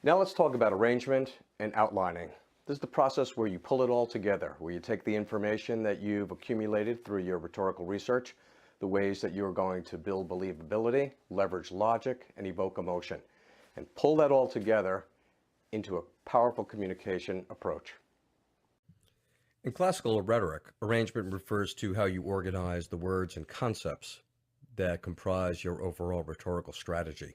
Now let's talk about arrangement and outlining. This is the process where you pull it all together, where you take the information that you've accumulated through your rhetorical research, the ways that you're going to build believability, leverage logic, and evoke emotion, and pull that all together into a powerful communication approach. In classical rhetoric, arrangement refers to how you organize the words and concepts that comprise your overall rhetorical strategy.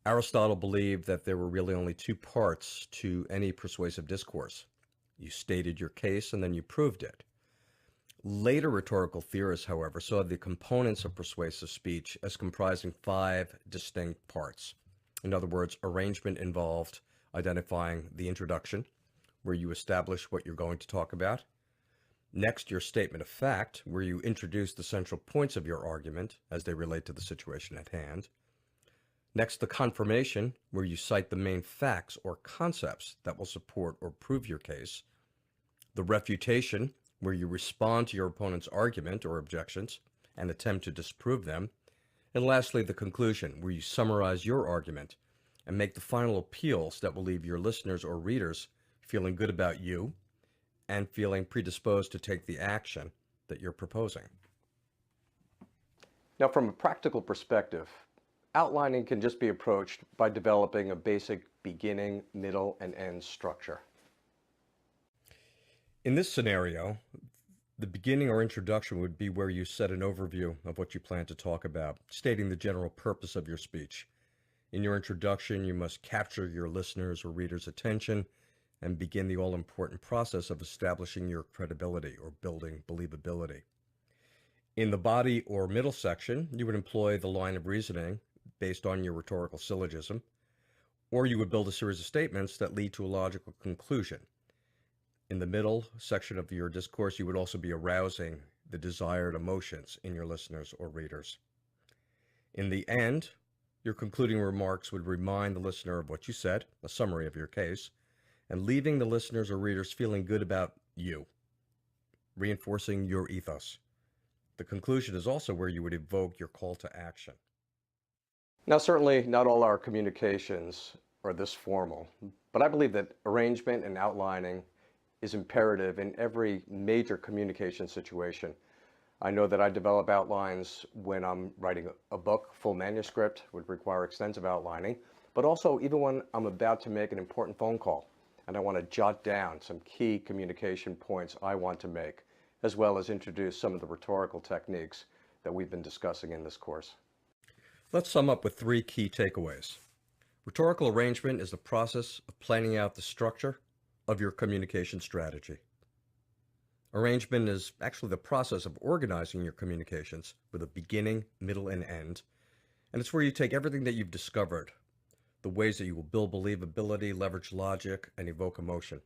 Aristotle believed that there were really only two parts to any persuasive discourse. You stated your case and then you proved it. Later rhetorical theorists, however, saw the components of persuasive speech as comprising five distinct parts. In other words, arrangement involved identifying the introduction, where you establish what you're going to talk about. Next, your statement of fact, where you introduce the central points of your argument as they relate to the situation at hand. Next, the confirmation, where you cite the main facts or concepts that will support or prove your case. The refutation, where you respond to your opponent's argument or objections and attempt to disprove them. And lastly, the conclusion, where you summarize your argument and make the final appeals that will leave your listeners or readers feeling good about you and feeling predisposed to take the action that you're proposing. Now, from a practical perspective, outlining can just be approached by developing a basic beginning, middle, and end structure. In this scenario, the beginning or introduction would be where you set an overview of what you plan to talk about, stating the general purpose of your speech. In your introduction, you must capture your listeners' or readers' attention and begin the all-important process of establishing your credibility or building believability. In the body or middle section, you would employ the line of reasoning based on your rhetorical syllogism, or you would build a series of statements that lead to a logical conclusion. In the middle section of your discourse, you would also be arousing the desired emotions in your listeners or readers. In the end, your concluding remarks would remind the listener of what you said, a summary of your case, and leaving the listeners or readers feeling good about you, reinforcing your ethos. The conclusion is also where you would evoke your call to action. Now, certainly not all our communications are this formal, but I believe that arrangement and outlining is imperative in every major communication situation. I know that I develop outlines when I'm writing a book. Full manuscript would require extensive outlining, but also even when I'm about to make an important phone call and I want to jot down some key communication points I want to make, as well as introduce some of the rhetorical techniques that we've been discussing in this course. Let's sum up with three key takeaways. Rhetorical arrangement is the process of planning out the structure of your communication strategy. Arrangement is actually the process of organizing your communications with a beginning, middle, and end. And it's where you take everything that you've discovered, the ways that you will build believability, leverage logic, and evoke emotion.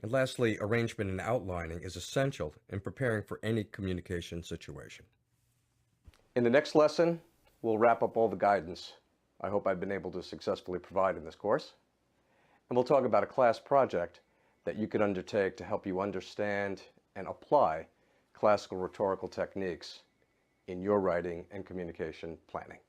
And lastly, arrangement and outlining is essential in preparing for any communication situation. In the next lesson, we'll wrap up all the guidance I hope I've been able to successfully provide in this course. And we'll talk about a class project that you can undertake to help you understand and apply classical rhetorical techniques in your writing and communication planning.